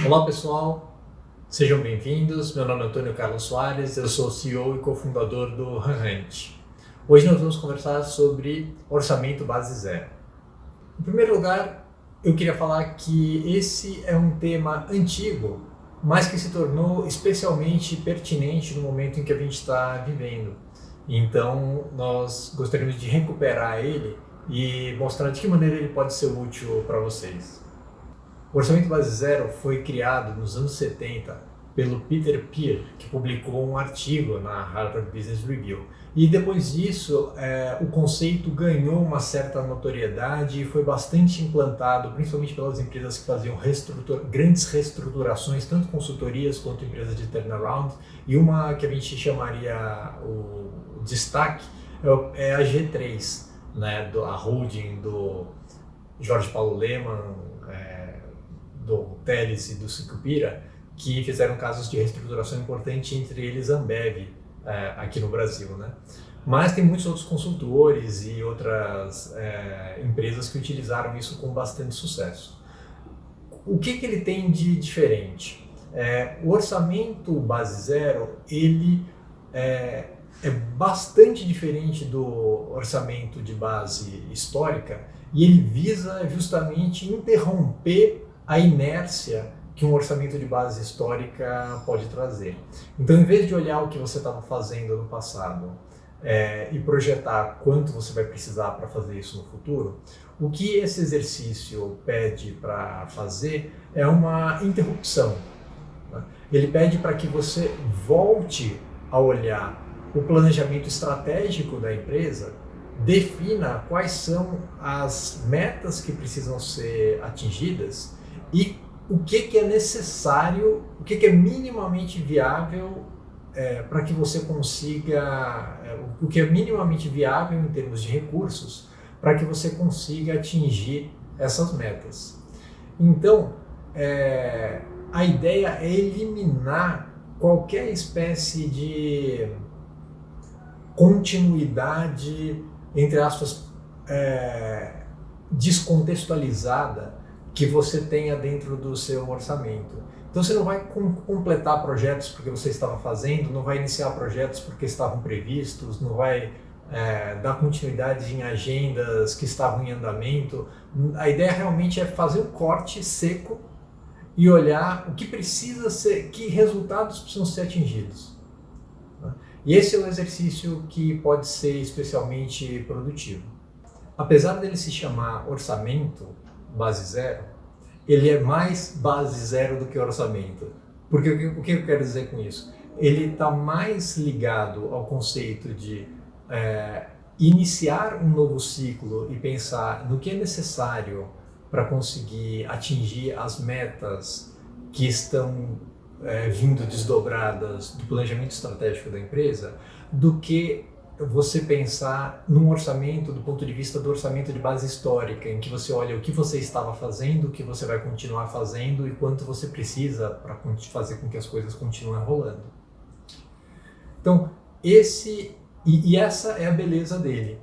Olá pessoal, sejam bem-vindos. Meu nome é Antônio Carlos Soares, eu sou CEO e cofundador do Hunt. Hoje nós vamos conversar sobre orçamento base zero. Em primeiro lugar, eu queria falar que esse é um tema antigo, mas que se tornou especialmente pertinente no momento em que a gente está vivendo. Então, nós gostaríamos de recuperar ele e mostrar de que maneira ele pode ser útil para vocês. O orçamento base zero foi criado nos anos 70 pelo Peter Peer, que publicou um artigo na Harvard Business Review. E depois disso, o conceito ganhou uma certa notoriedade e foi bastante implantado, principalmente pelas empresas que faziam grandes reestruturações, tanto consultorias quanto empresas de turnaround. E uma que a gente chamaria o destaque é a G3, né, a holding do Jorge Paulo Lemann, do Teles e do Sucupira, que fizeram casos de reestruturação importante, entre eles a Ambev, aqui no Brasil, né? Mas tem muitos outros consultores e outras empresas que utilizaram isso com bastante sucesso. O que ele tem de diferente? O orçamento base zero, ele é bastante diferente do orçamento de base histórica e ele visa justamente interromper a inércia que um orçamento de base histórica pode trazer. Então, em vez de olhar o que você estava fazendo no passado e projetar quanto você vai precisar para fazer isso no futuro, o que esse exercício pede para fazer é uma interrupção. Né? Ele pede para que você volte a olhar o planejamento estratégico da empresa, defina quais são as metas que precisam ser atingidas e o que é necessário, o que é minimamente viável para que você consiga, o que é minimamente viável em termos de recursos para que você consiga atingir essas metas. Então, a ideia é eliminar qualquer espécie de continuidade, entre aspas, descontextualizada que você tenha dentro do seu orçamento. Então você não vai completar projetos porque você estava fazendo, não vai iniciar projetos porque estavam previstos, não vai dar continuidade em agendas que estavam em andamento. A ideia realmente é fazer um corte seco e olhar o que precisa ser, que resultados precisam ser atingidos. E esse é um exercício que pode ser especialmente produtivo. Apesar dele se chamar orçamento base zero, ele é mais base zero do que orçamento. Porque o que eu quero dizer com isso? Ele está mais ligado ao conceito de iniciar um novo ciclo e pensar no que é necessário para conseguir atingir as metas que estão vindo desdobradas do planejamento estratégico da empresa, do que você pensar num orçamento do ponto de vista do orçamento de base histórica, em que você olha o que você estava fazendo, o que você vai continuar fazendo e quanto você precisa para fazer com que as coisas continuem rolando. Então, essa é a beleza dele.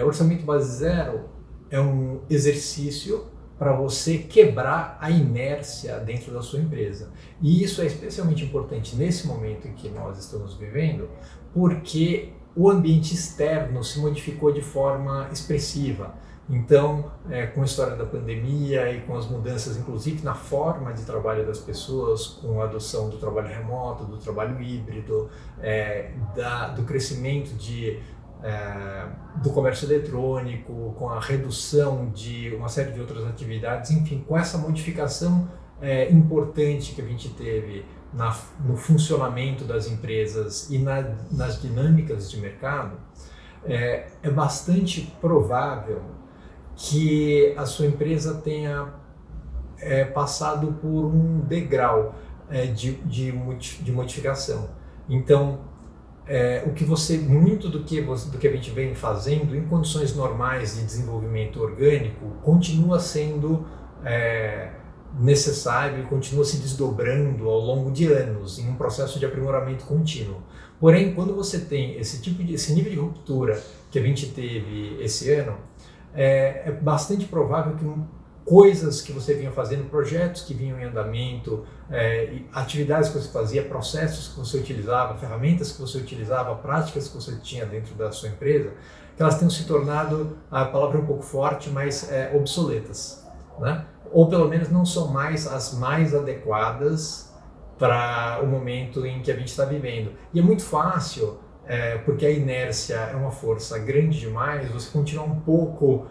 Orçamento base zero é um exercício para você quebrar a inércia dentro da sua empresa. E isso é especialmente importante nesse momento em que nós estamos vivendo, porque o ambiente externo se modificou de forma expressiva. Então, com a história da pandemia e com as mudanças, inclusive na forma de trabalho das pessoas, com a adoção do trabalho remoto, do trabalho híbrido, do crescimento do comércio eletrônico, com a redução de uma série de outras atividades, enfim, com essa modificação importante que a gente teve no funcionamento das empresas e nas dinâmicas de mercado, é bastante provável que a sua empresa tenha passado por um degrau de modificação. Então, muito do que a gente vem fazendo em condições normais de desenvolvimento orgânico continua sendo necessário e continua se desdobrando ao longo de anos em um processo de aprimoramento contínuo. Porém, quando você tem esse nível de ruptura que a gente teve esse ano, é bastante provável que coisas que você vinha fazendo, projetos que vinham em andamento, atividades que você fazia, processos que você utilizava, ferramentas que você utilizava, práticas que você tinha dentro da sua empresa, que elas tenham se tornado, a palavra é um pouco forte, mas obsoletas, né? Ou pelo menos não são mais as mais adequadas para o momento em que a gente está vivendo. E é muito fácil, porque a inércia é uma força grande demais, você continuar um pouco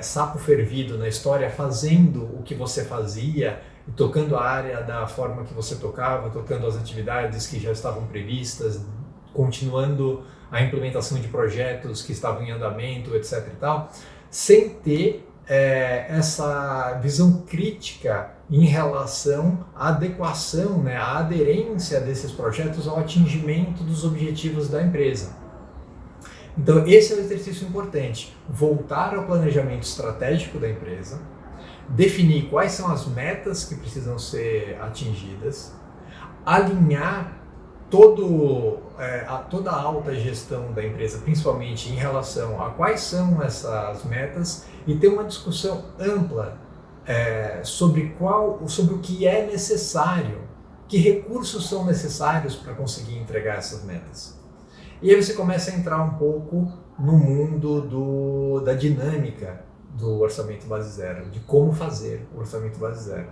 sapo fervido na história, fazendo o que você fazia, tocando a área da forma que você tocava, tocando as atividades que já estavam previstas, continuando a implementação de projetos que estavam em andamento, etc. e tal, sem ter essa visão crítica em relação à adequação, né, à aderência desses projetos ao atingimento dos objetivos da empresa. Então, esse é um exercício importante, voltar ao planejamento estratégico da empresa, definir quais são as metas que precisam ser atingidas, alinhar toda a alta gestão da empresa, principalmente em relação a quais são essas metas, e ter uma discussão ampla sobre o que é necessário, que recursos são necessários para conseguir entregar essas metas. E aí você começa a entrar um pouco no mundo da dinâmica do orçamento base zero, de como fazer o orçamento base zero.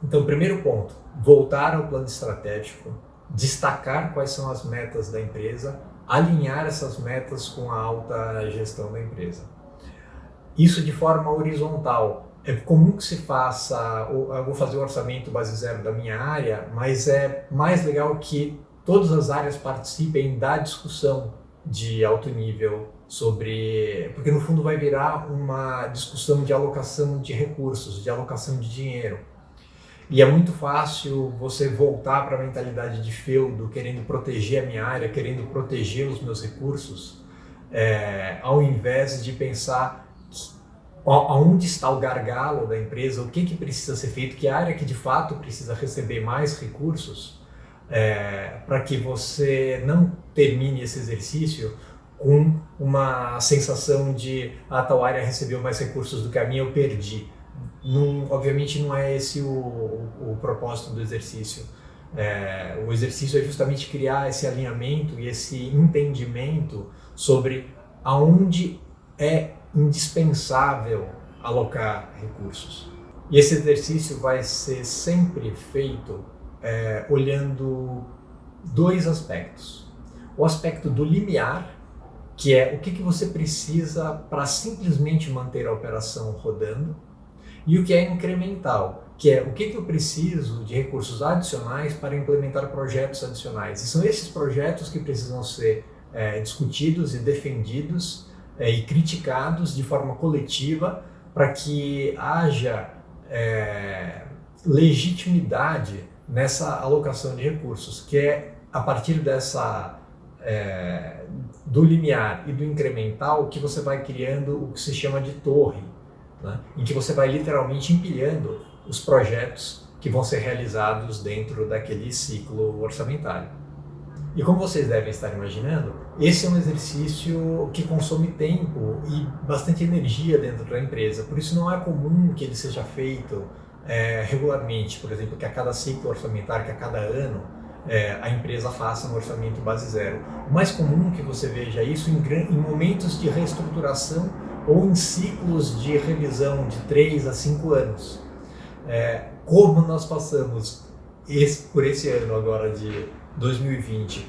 Então, primeiro ponto, voltar ao plano estratégico, destacar quais são as metas da empresa, alinhar essas metas com a alta gestão da empresa. Isso de forma horizontal. É comum que se faça, eu vou fazer o orçamento base zero da minha área, mas é mais legal que todas as áreas participem da discussão de alto nível porque no fundo vai virar uma discussão de alocação de recursos, de alocação de dinheiro. E é muito fácil você voltar para a mentalidade de feudo, querendo proteger a minha área, querendo proteger os meus recursos, ao invés de pensar aonde está o gargalo da empresa, o que precisa ser feito, que área que de fato precisa receber mais recursos, para que você não termine esse exercício com uma sensação de tal área recebeu mais recursos do que a minha, eu perdi. Obviamente não é esse o propósito do exercício. O exercício é justamente criar esse alinhamento e esse entendimento sobre aonde é indispensável alocar recursos. E esse exercício vai ser sempre feito olhando dois aspectos. O aspecto do limiar, que é o que você precisa para simplesmente manter a operação rodando, e o que é incremental, que é o que eu preciso de recursos adicionais para implementar projetos adicionais. E são esses projetos que precisam ser discutidos e defendidos e criticados de forma coletiva para que haja legitimidade nessa alocação de recursos, que é a partir do limiar e do incremental que você vai criando o que se chama de torre, né? Em que você vai literalmente empilhando os projetos que vão ser realizados dentro daquele ciclo orçamentário. E como vocês devem estar imaginando, esse é um exercício que consome tempo e bastante energia dentro da empresa, por isso não é comum que ele seja feito regularmente, por exemplo, que a cada ciclo orçamentário, que a cada ano, a empresa faça um orçamento base zero. O mais comum que você veja isso em momentos de reestruturação ou em ciclos de revisão de 3 a 5 anos. Como nós passamos por esse ano agora de 2020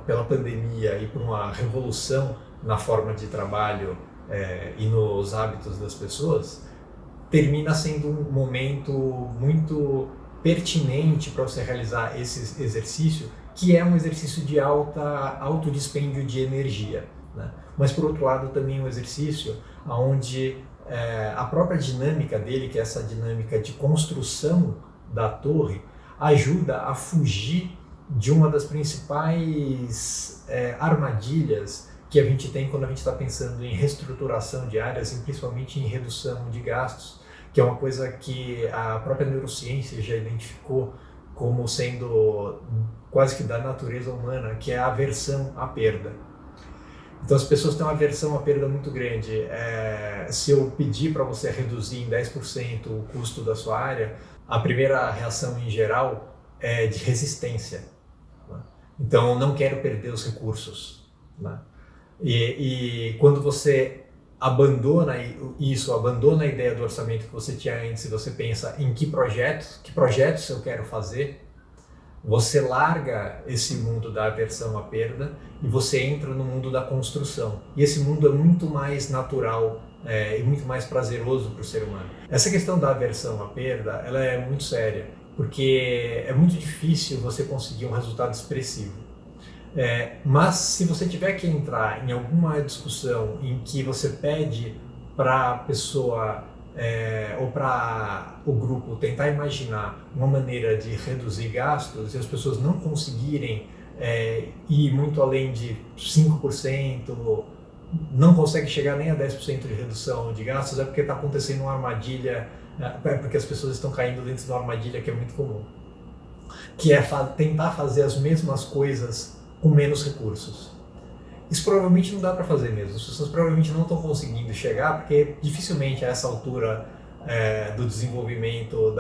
pela pandemia e por uma revolução na forma de trabalho e nos hábitos das pessoas, termina sendo um momento muito pertinente para você realizar esse exercício, que é um exercício de alto dispêndio de energia, né? Mas por outro lado também um exercício onde a própria dinâmica dele, que é essa dinâmica de construção da torre, ajuda a fugir de uma das principais armadilhas que a gente tem quando a gente está pensando em reestruturação de áreas e principalmente em redução de gastos, que é uma coisa que a própria neurociência já identificou como sendo quase que da natureza humana, que é a aversão à perda. Então as pessoas têm uma aversão à perda muito grande. Se eu pedir para você reduzir em 10% o custo da sua área, a primeira reação em geral é de resistência, né? Então eu não quero perder os recursos, né? E quando você abandona isso, abandona a ideia do orçamento que você tinha antes e você pensa em que projetos eu quero fazer, você larga esse mundo da aversão à perda e você entra no mundo da construção. E esse mundo é muito mais natural e muito mais prazeroso para o ser humano. Essa questão da aversão à perda, ela é muito séria, porque é muito difícil você conseguir um resultado expressivo. Mas se você tiver que entrar em alguma discussão em que você pede para a pessoa ou para o grupo tentar imaginar uma maneira de reduzir gastos e as pessoas não conseguirem ir muito além de 5%, não consegue chegar nem a 10% de redução de gastos, é porque está acontecendo uma armadilha, porque as pessoas estão caindo dentro de uma armadilha que é muito comum, que é tentar fazer as mesmas coisas com menos recursos. Isso provavelmente não dá para fazer mesmo. As pessoas provavelmente não estão conseguindo chegar, porque dificilmente a essa altura do desenvolvimento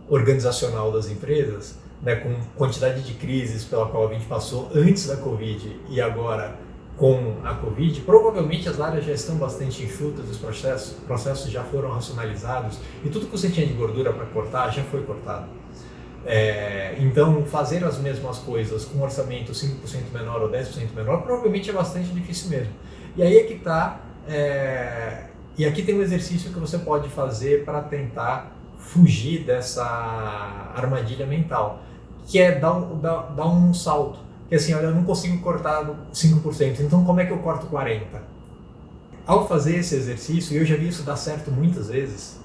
organizacional das empresas, né, com quantidade de crises pela qual a gente passou antes da Covid e agora com a Covid, provavelmente as áreas já estão bastante enxutas, os processos já foram racionalizados e tudo que você tinha de gordura para cortar já foi cortado. Então, fazer as mesmas coisas com um orçamento 5% menor ou 10% menor provavelmente é bastante difícil mesmo. E aí é que está, e aqui tem um exercício que você pode fazer para tentar fugir dessa armadilha mental, que é dar um salto. Que assim, olha, eu não consigo cortar 5%, então como é que eu corto 40%? Ao fazer esse exercício, e eu já vi isso dar certo muitas vezes,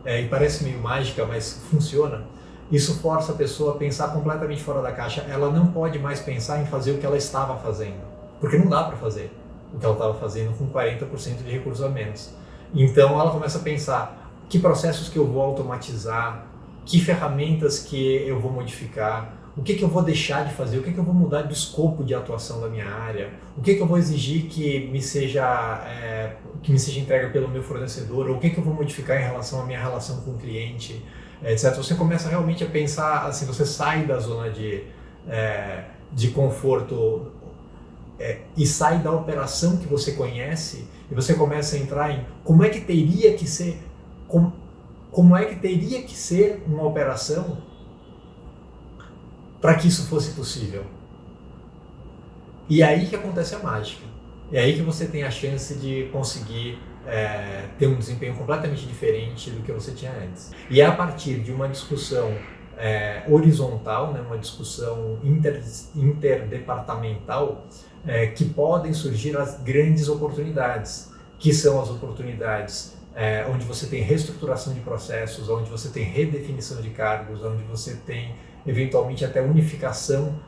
e parece meio mágica, mas funciona, isso força a pessoa a pensar completamente fora da caixa. Ela não pode mais pensar em fazer o que ela estava fazendo, porque não dá para fazer o que ela estava fazendo com 40% de recursos a menos. Então ela começa a pensar que processos que eu vou automatizar, que ferramentas que eu vou modificar, o que eu vou deixar de fazer, o que eu vou mudar do escopo de atuação da minha área, o que eu vou exigir que me seja entregue pelo meu fornecedor, ou o que eu vou modificar em relação à minha relação com o cliente, etc. Você começa realmente a pensar, assim, você sai da zona de conforto e sai da operação que você conhece e você começa a entrar em como é que teria que ser, como é que teria que ser uma operação para que isso fosse possível. E é aí que acontece a mágica. É aí que você tem a chance de conseguir ter um desempenho completamente diferente do que você tinha antes. E é a partir de uma discussão horizontal, né, uma discussão interdepartamental, que podem surgir as grandes oportunidades, que são as oportunidades onde você tem reestruturação de processos, onde você tem redefinição de cargos, onde você tem eventualmente até unificação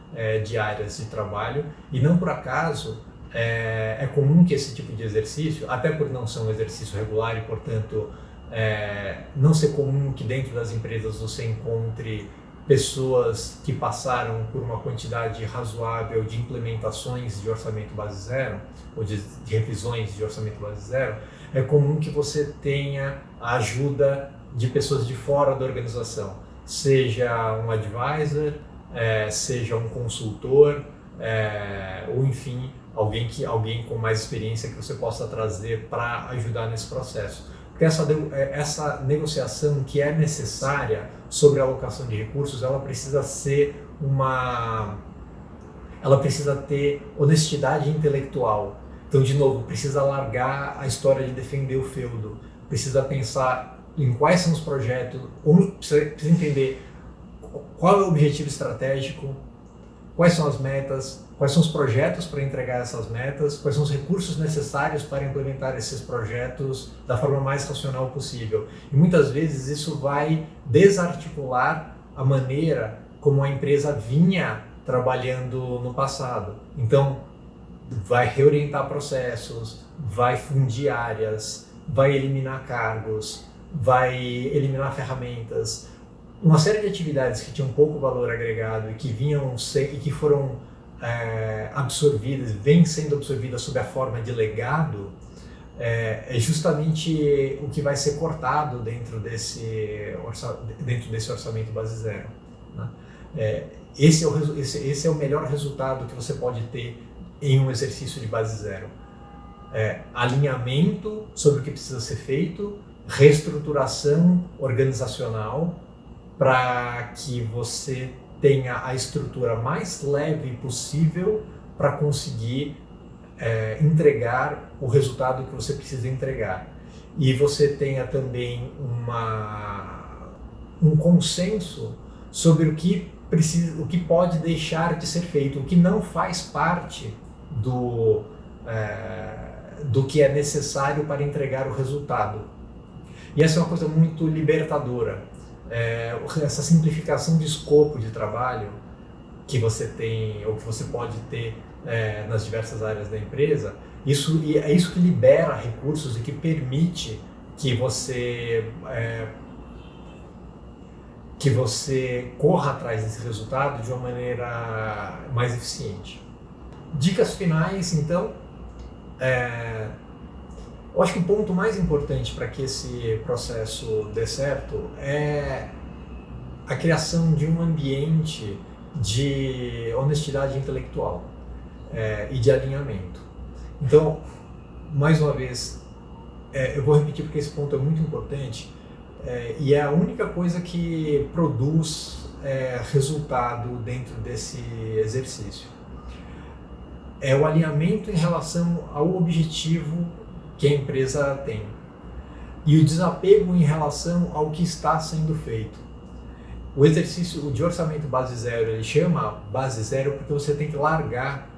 de áreas de trabalho. E não por acaso é comum que esse tipo de exercício, até por não ser um exercício regular e, portanto, não ser comum que dentro das empresas você encontre pessoas que passaram por uma quantidade razoável de implementações de orçamento base zero, ou de revisões de orçamento base zero, é comum que você tenha a ajuda de pessoas de fora da organização, seja um advisor, seja um consultor, ou enfim, alguém com mais experiência que você possa trazer para ajudar nesse processo. Porque essa negociação que é necessária sobre a alocação de recursos, ela precisa ter honestidade intelectual. Então, de novo, precisa largar a história de defender o feudo, precisa pensar em quais são os projetos, precisa entender qual é o objetivo estratégico, quais são as metas, quais são os projetos para entregar essas metas, quais são os recursos necessários para implementar esses projetos da forma mais racional possível. E muitas vezes isso vai desarticular a maneira como a empresa vinha trabalhando no passado. Então, vai reorientar processos, vai fundir áreas, vai eliminar cargos, vai eliminar ferramentas. Uma série de atividades que tinham pouco valor agregado e que foram absorvidas, vêm sendo absorvidas sob a forma de legado, é justamente o que vai ser cortado dentro desse orçamento base zero, né? Esse é o melhor resultado que você pode ter em um exercício de base zero. Alinhamento sobre o que precisa ser feito, reestruturação organizacional para que você tenha a estrutura mais leve possível para conseguir entregar o resultado que você precisa entregar. E você tenha também um consenso sobre o que pode deixar de ser feito, o que não faz parte do que é necessário para entregar o resultado. E essa é uma coisa muito libertadora. Essa simplificação de escopo de trabalho que você tem, ou que você pode ter nas diversas áreas da empresa, é isso que libera recursos e que permite que você corra atrás desse resultado de uma maneira mais eficiente. Dicas finais, então. Eu acho que o ponto mais importante para que esse processo dê certo é a criação de um ambiente de honestidade intelectual e de alinhamento. Então, mais uma vez, eu vou repetir porque esse ponto é muito importante e é a única coisa que produz resultado dentro desse exercício. É o alinhamento em relação ao objetivo que a empresa tem e o desapego em relação ao que está sendo feito. O exercício de orçamento base zero, ele chama base zero porque você tem que largar,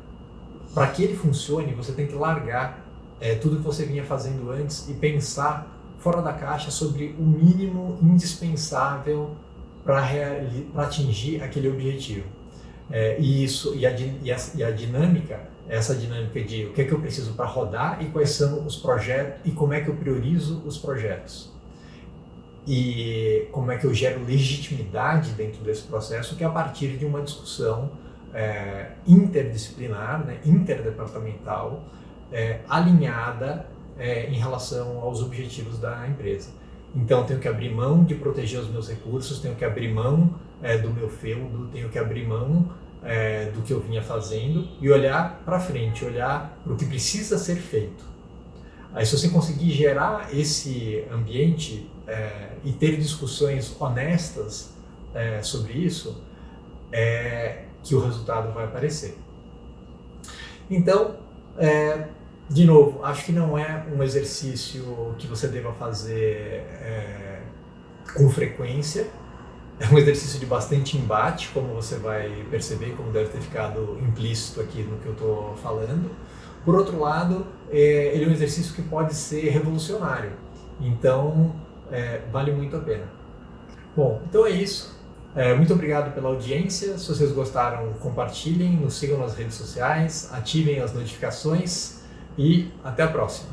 para que ele funcione, você tem que largar tudo que você vinha fazendo antes e pensar fora da caixa sobre o mínimo indispensável para atingir aquele objetivo. A dinâmica, essa dinâmica de o que é que eu preciso para rodar e quais são os projetos e como é que eu priorizo os projetos e como é que eu gero legitimidade dentro desse processo, que é a partir de uma discussão interdisciplinar, né, interdepartamental, alinhada em relação aos objetivos da empresa. Então, tenho que abrir mão de proteger os meus recursos, tenho que abrir mão do meu feudo, tenho que abrir mão do que eu vinha fazendo e olhar para frente, olhar para o que precisa ser feito. Aí, se você conseguir gerar esse ambiente e ter discussões honestas sobre isso, que o resultado vai aparecer. Então, de novo, acho que não é um exercício que você deva fazer com frequência. É um exercício de bastante embate, como você vai perceber, como deve ter ficado implícito aqui no que eu estou falando. Por outro lado, ele é um exercício que pode ser revolucionário. Então, vale muito a pena. Bom, então é isso. Muito obrigado pela audiência. Se vocês gostaram, compartilhem, nos sigam nas redes sociais, ativem as notificações e até a próxima.